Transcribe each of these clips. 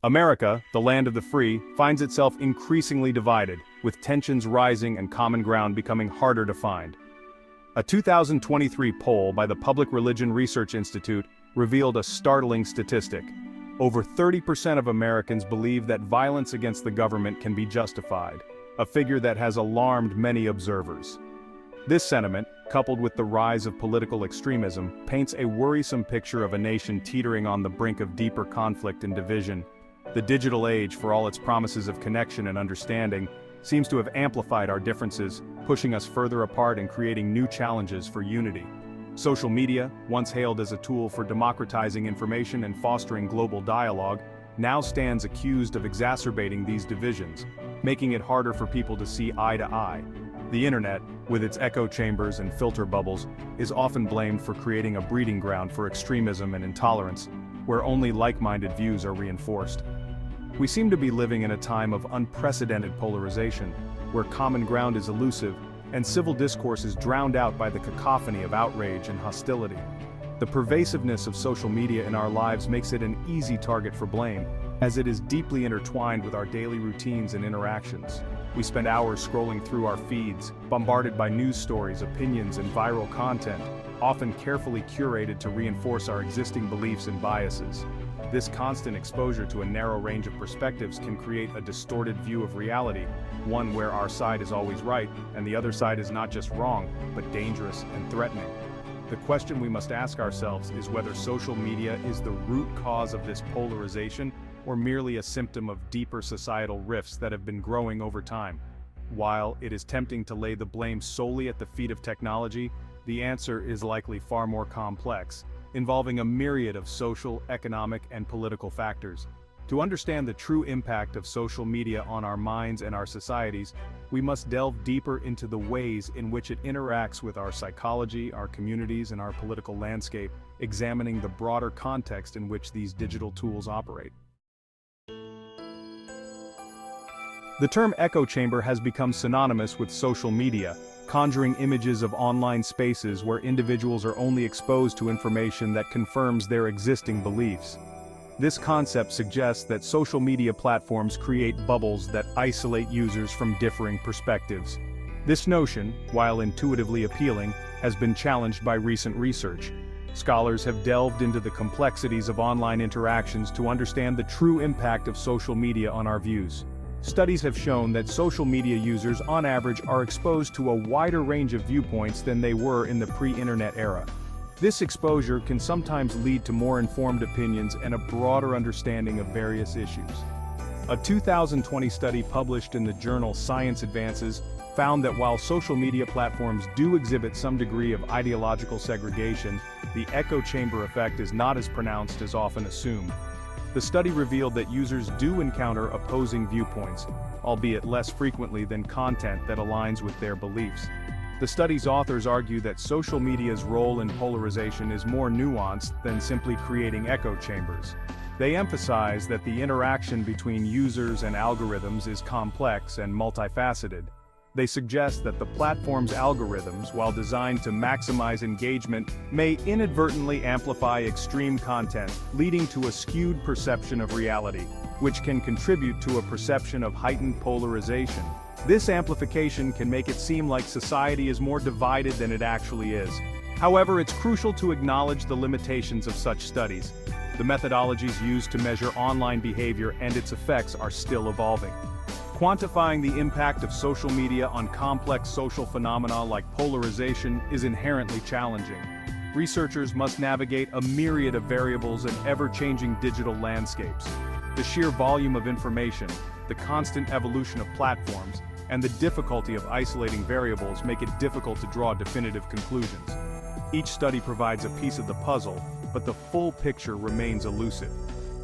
America, the land of the free, finds itself increasingly divided, with tensions rising and common ground becoming harder to find. A 2023 poll by the Public Religion Research Institute revealed a startling statistic. Over 30% of Americans believe that violence against the government can be justified, a figure that has alarmed many observers. This sentiment, coupled with the rise of political extremism, paints a worrisome picture of a nation teetering on the brink of deeper conflict and division. The digital age, for all its promises of connection and understanding, seems to have amplified our differences, pushing us further apart and creating new challenges for unity. Social media, once hailed as a tool for democratizing information and fostering global dialogue, now stands accused of exacerbating these divisions, making it harder for people to see eye to eye. The internet, with its echo chambers and filter bubbles, is often blamed for creating a breeding ground for extremism and intolerance, where only like-minded views are reinforced. We seem to be living in a time of unprecedented polarization, where common ground is elusive and civil discourse is drowned out by the cacophony of outrage and hostility. The pervasiveness of social media in our lives makes it an easy target for blame, as it is deeply intertwined with our daily routines and interactions. We spend hours scrolling through our feeds, bombarded by news stories, opinions, and viral content, often carefully curated to reinforce our existing beliefs and biases. This constant exposure to a narrow range of perspectives can create a distorted view of reality, one where our side is always right, and the other side is not just wrong, but dangerous and threatening. The question we must ask ourselves is whether social media is the root cause of this polarization, or merely a symptom of deeper societal rifts that have been growing over time. While it is tempting to lay the blame solely at the feet of technology, the answer is likely far more complex, involving a myriad of social, economic, and political factors. To understand the true impact of social media on our minds and our societies, we must delve deeper into the ways in which it interacts with our psychology, our communities, and our political landscape, examining the broader context in which these digital tools operate. The term echo chamber has become synonymous with social media, conjuring images of online spaces where individuals are only exposed to information that confirms their existing beliefs. This concept suggests that social media platforms create bubbles that isolate users from differing perspectives. This notion, while intuitively appealing, has been challenged by recent research. Scholars have delved into the complexities of online interactions to understand the true impact of social media on our views. Studies have shown that social media users on average are exposed to a wider range of viewpoints than they were in the pre-internet era. This exposure can sometimes lead to more informed opinions and a broader understanding of various issues. A 2020 study published in the journal Science Advances found that while social media platforms do exhibit some degree of ideological segregation, the echo chamber effect is not as pronounced as often assumed. The study revealed that users do encounter opposing viewpoints, albeit less frequently than content that aligns with their beliefs. The study's authors argue that social media's role in polarization is more nuanced than simply creating echo chambers. They emphasize that the interaction between users and algorithms is complex and multifaceted. They suggest that the platform's algorithms, while designed to maximize engagement, may inadvertently amplify extreme content, leading to a skewed perception of reality, which can contribute to a perception of heightened polarization. This amplification can make it seem like society is more divided than it actually is. However, it's crucial to acknowledge the limitations of such studies. The methodologies used to measure online behavior and its effects are still evolving. Quantifying the impact of social media on complex social phenomena like polarization is inherently challenging. Researchers must navigate a myriad of variables in ever-changing digital landscapes. The sheer volume of information, the constant evolution of platforms, and the difficulty of isolating variables make it difficult to draw definitive conclusions. Each study provides a piece of the puzzle, but the full picture remains elusive.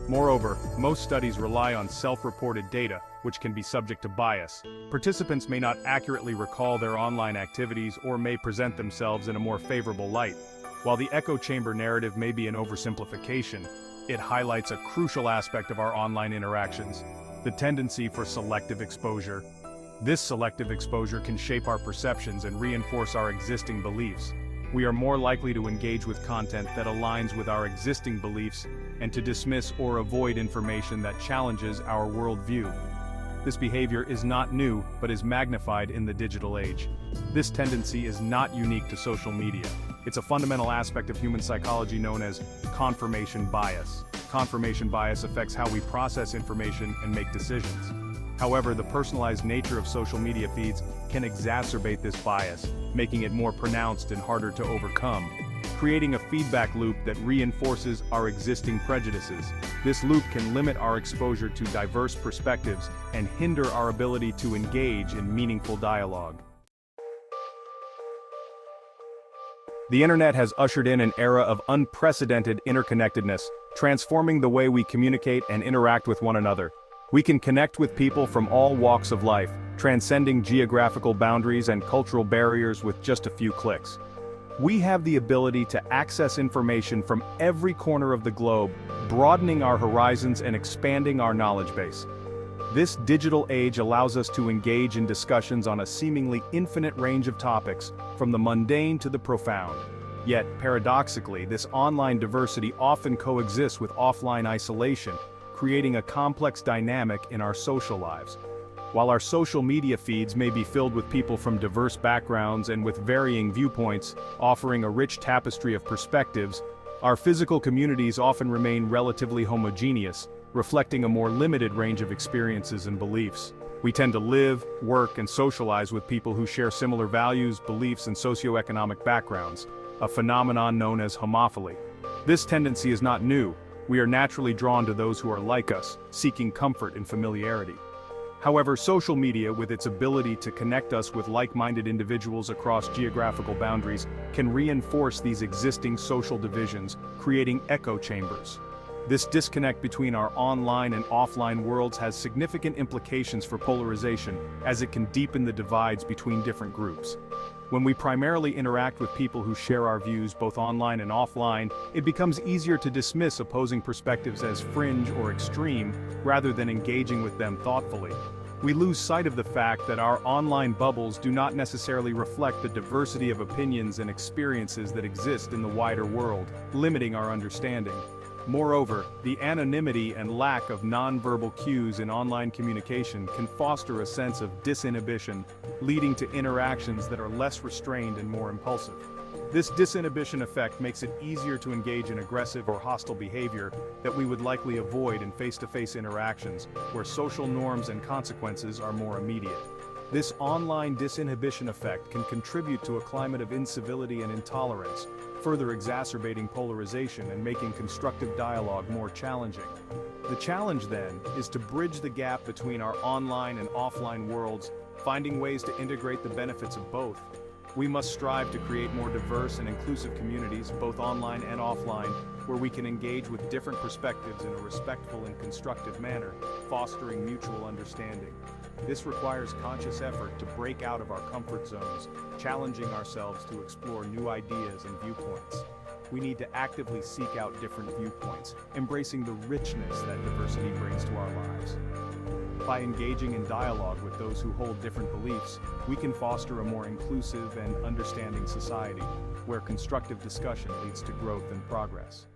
Moreover, most studies rely on self-reported data, which can be subject to bias. Participants may not accurately recall their online activities or may present themselves in a more favorable light. While the echo chamber narrative may be an oversimplification, it highlights a crucial aspect of our online interactions: the tendency for selective exposure. This selective exposure can shape our perceptions and reinforce our existing beliefs. We are more likely to engage with content that aligns with our existing beliefs and to dismiss or avoid information that challenges our worldview. This behavior is not new, but is magnified in the digital age. This tendency is not unique to social media. It's a fundamental aspect of human psychology known as confirmation bias. Confirmation bias affects how we process information and make decisions. However, the personalized nature of social media feeds can exacerbate this bias, making it more pronounced and harder to overcome, creating a feedback loop that reinforces our existing prejudices. This loop can limit our exposure to diverse perspectives and hinder our ability to engage in meaningful dialogue. The internet has ushered in an era of unprecedented interconnectedness, transforming the way we communicate and interact with one another. We can connect with people from all walks of life, transcending geographical boundaries and cultural barriers with just a few clicks. We have the ability to access information from every corner of the globe, broadening our horizons and expanding our knowledge base. This digital age allows us to engage in discussions on a seemingly infinite range of topics, from the mundane to the profound. Yet, paradoxically, this online diversity often coexists with offline isolation, creating a complex dynamic in our social lives. While our social media feeds may be filled with people from diverse backgrounds and with varying viewpoints, offering a rich tapestry of perspectives, our physical communities often remain relatively homogeneous, reflecting a more limited range of experiences and beliefs. We tend to live, work, and socialize with people who share similar values, beliefs, and socioeconomic backgrounds, a phenomenon known as homophily. This tendency is not new. We are naturally drawn to those who are like us, seeking comfort in familiarity. However, social media, with its ability to connect us with like-minded individuals across geographical boundaries, can reinforce these existing social divisions, creating echo chambers. This disconnect between our online and offline worlds has significant implications for polarization, as it can deepen the divides between different groups. When we primarily interact with people who share our views both online and offline, it becomes easier to dismiss opposing perspectives as fringe or extreme, rather than engaging with them thoughtfully. We lose sight of the fact that our online bubbles do not necessarily reflect the diversity of opinions and experiences that exist in the wider world, limiting our understanding. Moreover, the anonymity and lack of nonverbal cues in online communication can foster a sense of disinhibition, leading to interactions that are less restrained and more impulsive. This disinhibition effect makes it easier to engage in aggressive or hostile behavior that we would likely avoid in face-to-face interactions, where social norms and consequences are more immediate. This online disinhibition effect can contribute to a climate of incivility and intolerance, further exacerbating polarization and making constructive dialogue more challenging. The challenge, then, is to bridge the gap between our online and offline worlds, finding ways to integrate the benefits of both. We must strive to create more diverse and inclusive communities, both online and offline, where we can engage with different perspectives in a respectful and constructive manner, fostering mutual understanding. This requires conscious effort to break out of our comfort zones, challenging ourselves to explore new ideas and viewpoints. We need to actively seek out different viewpoints, embracing the richness that diversity brings to our lives. By engaging in dialogue with those who hold different beliefs, we can foster a more inclusive and understanding society, where constructive discussion leads to growth and progress.